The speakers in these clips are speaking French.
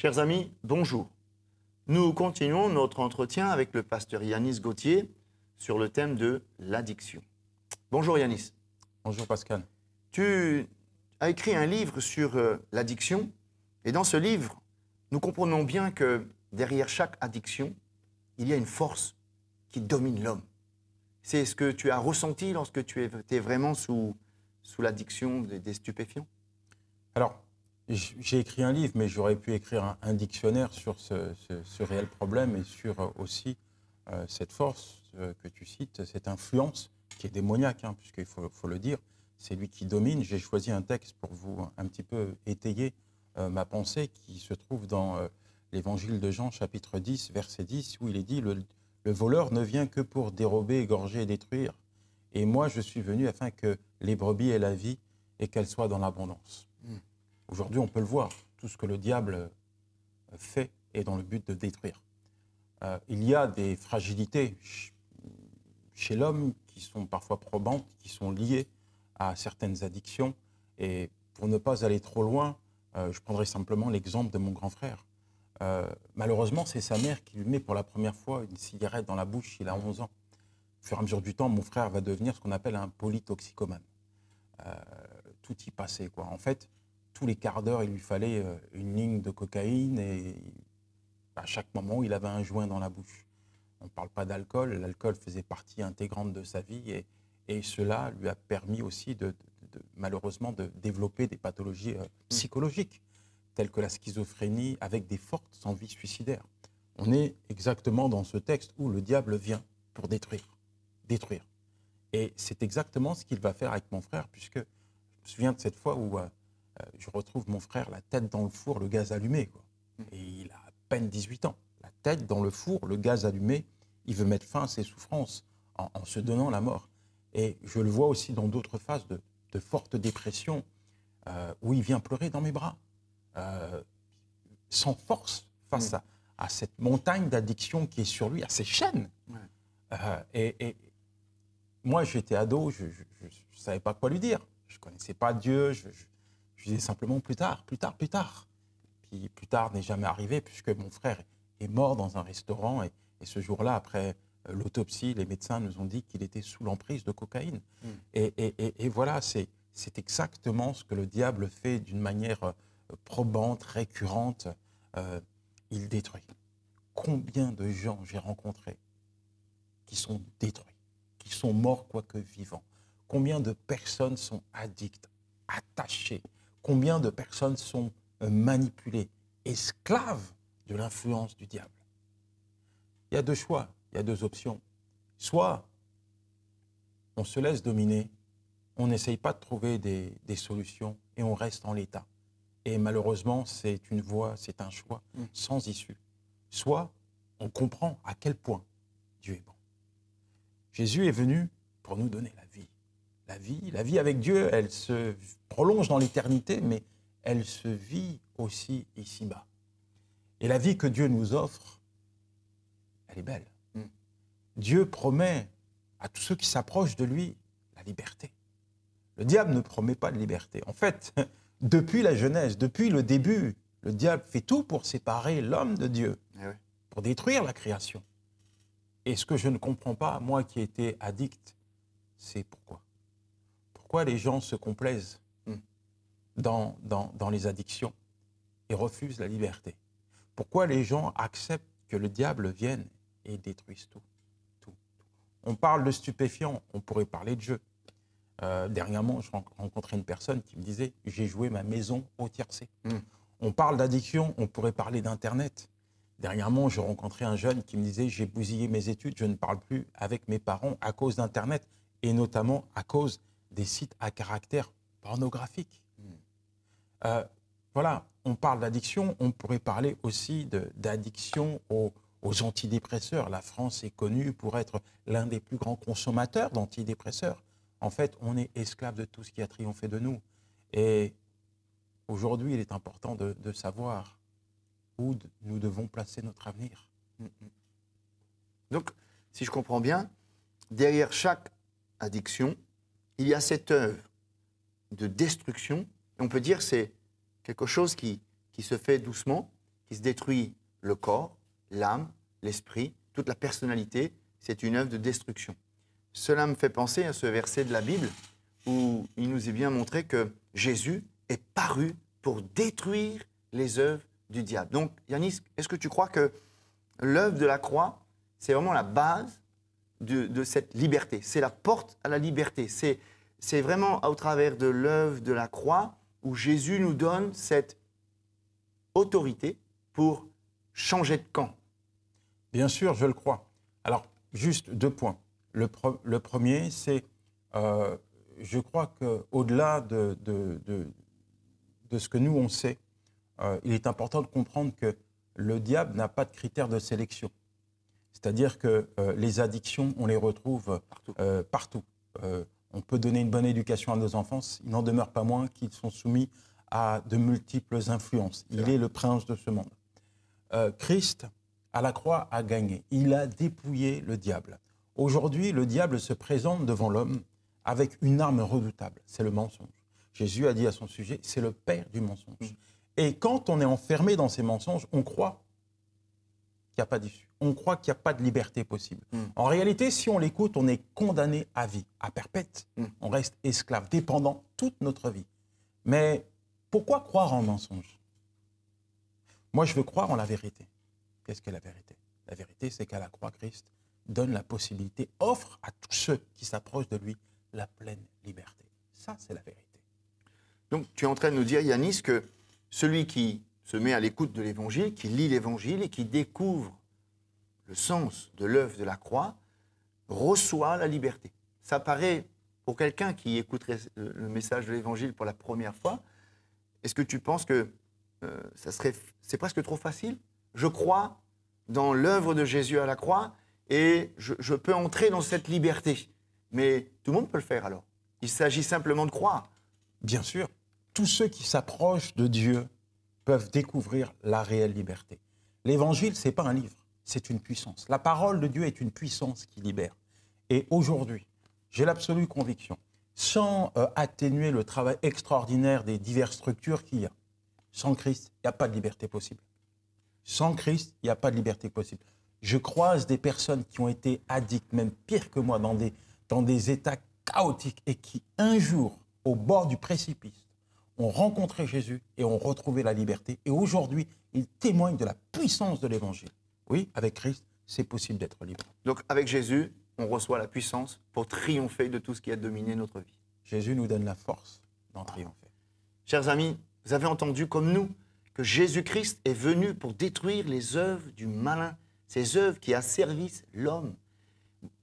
Chers amis, bonjour. Nous continuons notre entretien avec le pasteur Yanis Gauthier sur le thème de l'addiction. Bonjour Yanis. Bonjour Pascal. Tu as écrit un livre sur l'addiction et dans ce livre, nous comprenons bien que derrière chaque addiction, il y a une force qui domine l'homme. C'est ce que tu as ressenti lorsque tu étais vraiment sous l'addiction des stupéfiants? Alors, j'ai écrit un livre, mais j'aurais pu écrire un dictionnaire sur ce réel problème et sur aussi cette force que tu cites, cette influence qui est démoniaque, hein, puisqu'il faut le dire, c'est lui qui domine. J'ai choisi un texte pour vous un petit peu étayer ma pensée qui se trouve dans l'évangile de Jean, chapitre 10, verset 10, où il est dit « Le voleur ne vient que pour dérober, égorger et détruire. Et moi, je suis venu afin que les brebis aient la vie et qu'elles soient dans l'abondance. » Aujourd'hui, on peut le voir, tout ce que le diable fait est dans le but de détruire. Il y a des fragilités chez l'homme qui sont parfois probantes, qui sont liées à certaines addictions. Et pour ne pas aller trop loin, je prendrai simplement l'exemple de mon grand frère. Malheureusement, c'est sa mère qui lui met pour la première fois une cigarette dans la bouche, il a 11 ans. Au fur et à mesure du temps, mon frère va devenir ce qu'on appelle un polytoxicomane. Tout y passait, quoi. En fait, tous les quarts d'heure, il lui fallait une ligne de cocaïne et à chaque moment, il avait un joint dans la bouche. On ne parle pas d'alcool, l'alcool faisait partie intégrante de sa vie et cela lui a permis aussi malheureusement de développer des pathologies psychologiques telles que la schizophrénie avec des fortes envies suicidaires. On est exactement dans ce texte où le diable vient pour détruire. Et c'est exactement ce qu'il va faire avec mon frère puisque je me souviens de cette fois où je retrouve mon frère la tête dans le four, le gaz allumé, quoi. Et il a à peine 18 ans. La tête dans le four, le gaz allumé, il veut mettre fin à ses souffrances en se donnant la mort. Et je le vois aussi dans d'autres phases de forte dépression où il vient pleurer dans mes bras, sans force face à cette montagne d'addiction qui est sur lui, à ces chaînes. Et moi, j'étais ado, je ne savais pas quoi lui dire. Je ne connaissais pas Dieu, je disais simplement plus tard. Puis plus tard n'est jamais arrivé puisque mon frère est mort dans un restaurant et ce jour-là, après l'autopsie, les médecins nous ont dit qu'il était sous l'emprise de cocaïne. Et voilà, c'est exactement ce que le diable fait d'une manière probante, récurrente. Il détruit. Combien de gens j'ai rencontrés qui sont détruits, qui sont morts quoique vivants? Combien de personnes sont addictes, attachées? Combien de personnes sont manipulées, esclaves de l'influence du diable? Il y a deux choix, il y a deux options. Soit on se laisse dominer, on n'essaye pas de trouver des solutions et on reste en l'état. Et malheureusement, c'est une voie, c'est un choix sans issue. Soit on comprend à quel point Dieu est bon. Jésus est venu pour nous donner la vie. La vie avec Dieu, elle se prolonge dans l'éternité, mais elle se vit aussi ici-bas. Et la vie que Dieu nous offre, elle est belle. Dieu promet à tous ceux qui s'approchent de lui la liberté. Le diable ne promet pas de liberté. En fait, depuis la Genèse, depuis le début, le diable fait tout pour séparer l'homme de Dieu, pour détruire la création. Et ce que je ne comprends pas, moi qui étais addict, c'est pourquoi. Pourquoi les gens se complaisent dans les addictions et refusent la liberté? Pourquoi les gens acceptent que le diable vienne et détruise tout? On parle de stupéfiants, on pourrait parler de jeu. Dernièrement, je rencontrais une personne qui me disait « j'ai joué ma maison au tiercé ». On parle d'addiction, on pourrait parler d'Internet. Dernièrement, je rencontrais un jeune qui me disait « j'ai bousillé mes études, je ne parle plus avec mes parents à cause d'Internet et notamment à cause des sites à caractère pornographique ». Voilà, on parle d'addiction, on pourrait parler aussi d'addiction aux antidépresseurs. La France est connue pour être l'un des plus grands consommateurs d'antidépresseurs. En fait, on est esclave de tout ce qui a triomphé de nous. Et aujourd'hui, il est important de savoir où nous devons placer notre avenir. Donc, si je comprends bien, derrière chaque addiction, il y a cette œuvre de destruction. On peut dire que c'est quelque chose qui se fait doucement qui se détruit le corps, l'âme, l'esprit, toute la personnalité. C'est une œuvre de destruction. Cela me fait penser à ce verset de la Bible où il nous est bien montré que Jésus est paru pour détruire les œuvres du diable. Donc, Yanis, est-ce que tu crois que l'œuvre de la croix, c'est vraiment la base de cette liberté? C'est la porte à la liberté. C'est vraiment au travers de l'œuvre de la croix où Jésus nous donne cette autorité pour changer de camp. Bien sûr, je le crois. Alors, juste 2 points. Le premier, c'est, je crois qu'au-delà de ce que nous, on sait, il est important de comprendre que le diable n'a pas de critères de sélection. C'est-à-dire que les addictions, on les retrouve partout. On peut donner une bonne éducation à nos enfants, il n'en demeure pas moins qu'ils sont soumis à de multiples influences. Il est le prince de ce monde. Christ, à la croix, a gagné. Il a dépouillé le diable. Aujourd'hui, le diable se présente devant l'homme avec une arme redoutable, c'est le mensonge. Jésus a dit à son sujet, c'est le père du mensonge. Et quand on est enfermé dans ces mensonges, on croit qu'il n'y a pas d'issue. On croit qu'il n'y a pas de liberté possible. En réalité, si on l'écoute, on est condamné à vie, à perpète. On reste esclave, dépendant toute notre vie. Mais pourquoi croire en mensonge? Moi, je veux croire en la vérité. Qu'est-ce qu'est la vérité? La vérité, c'est qu'à la croix, Christ donne la possibilité, offre à tous ceux qui s'approchent de lui la pleine liberté. Ça, c'est la vérité. Donc, tu es en train de nous dire, Yanis, que celui qui se met à l'écoute de l'Évangile, qui lit l'Évangile et qui découvre le sens de l'œuvre de la croix, reçoit la liberté. Ça paraît, pour quelqu'un qui écouterait le message de l'Évangile pour la première fois, est-ce que tu penses que c'est presque trop facile? Je crois dans l'œuvre de Jésus à la croix et je peux entrer dans cette liberté. Mais tout le monde peut le faire alors. Il s'agit simplement de croire. Bien sûr, tous ceux qui s'approchent de Dieu peuvent découvrir la réelle liberté. L'Évangile, ce n'est pas un livre, c'est une puissance. La parole de Dieu est une puissance qui libère. Et aujourd'hui, j'ai l'absolue conviction, sans atténuer le travail extraordinaire des diverses structures qu'il y a, sans Christ, il n'y a pas de liberté possible. Sans Christ, il n'y a pas de liberté possible. Je croise des personnes qui ont été addictes, même pire que moi, dans des états chaotiques et qui, un jour, au bord du précipice, ont rencontré Jésus et ont retrouvé la liberté. Et aujourd'hui, ils témoignent de la puissance de l'Évangile. Oui, avec Christ, c'est possible d'être libre. Donc, avec Jésus, on reçoit la puissance pour triompher de tout ce qui a dominé notre vie. Jésus nous donne la force d'en triompher. Chers amis, vous avez entendu comme nous que Jésus-Christ est venu pour détruire les œuvres du malin, ces œuvres qui asservissent l'homme.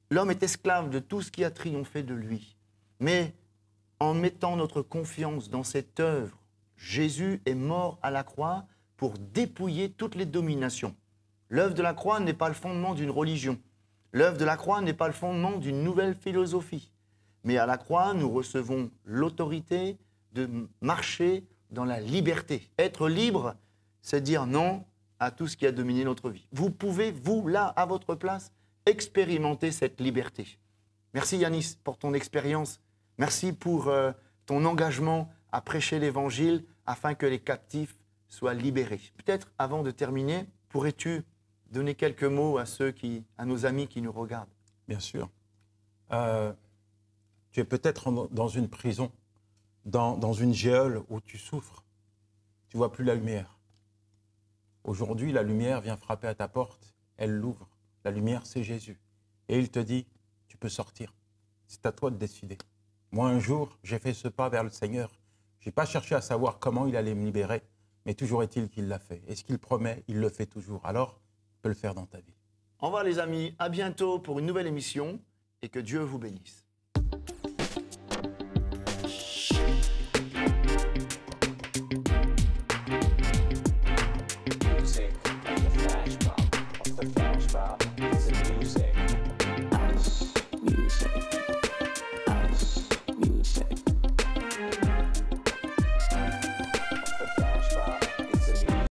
L'homme est esclave de tout ce qui a triomphé de lui. Mais en mettant notre confiance dans cette œuvre, Jésus est mort à la croix pour dépouiller toutes les dominations. L'œuvre de la croix n'est pas le fondement d'une religion. L'œuvre de la croix n'est pas le fondement d'une nouvelle philosophie. Mais à la croix, nous recevons l'autorité de marcher dans la liberté. Être libre, c'est dire non à tout ce qui a dominé notre vie. Vous pouvez, vous, là, à votre place, expérimenter cette liberté. Merci Yanis pour ton expérience. Merci pour ton engagement à prêcher l'Évangile afin que les captifs soient libérés. Peut-être, avant de terminer, pourrais-tu donner quelques mots à nos amis qui nous regardent? Bien sûr. Tu es peut-être dans une prison, dans une geôle où tu souffres. Tu ne vois plus la lumière. Aujourd'hui, la lumière vient frapper à ta porte. Elle l'ouvre. La lumière, c'est Jésus. Et il te dit, tu peux sortir. C'est à toi de décider. Moi, un jour, j'ai fait ce pas vers le Seigneur. Je n'ai pas cherché à savoir comment il allait me libérer, mais toujours est-il qu'il l'a fait. Et ce qu'il promet, il le fait toujours. Alors, il peut le faire dans ta vie. Au revoir les amis, à bientôt pour une nouvelle émission et que Dieu vous bénisse.